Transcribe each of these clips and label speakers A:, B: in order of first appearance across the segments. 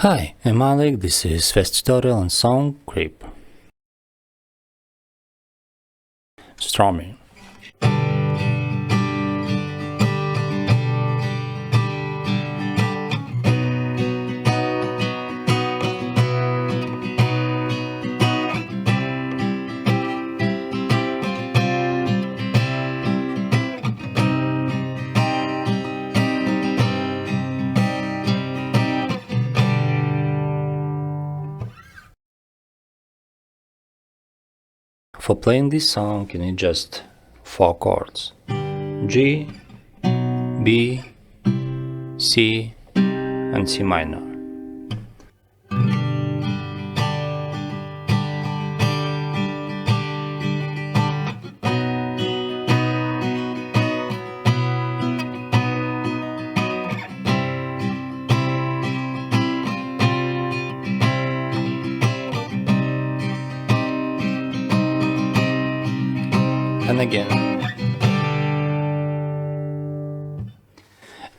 A: Hi, I'm Alec, this is first tutorial on Song Creep. Strumming. For playing this song, you need just 4 chords: G, B, C, and C minor. And again.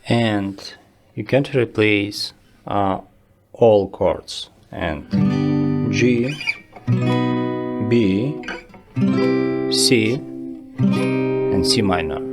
A: And you can replace all chords and G, B, C, and C minor.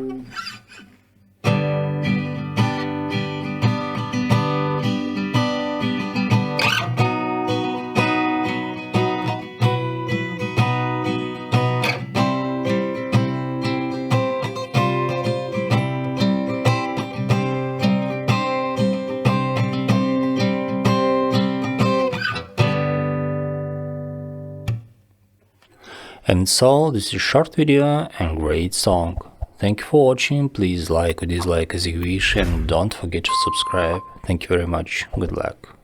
A: And so this is a short video and great song. Thank you for watching. Please like or dislike as you wish, and don't forget to subscribe. Thank you very much. Good luck.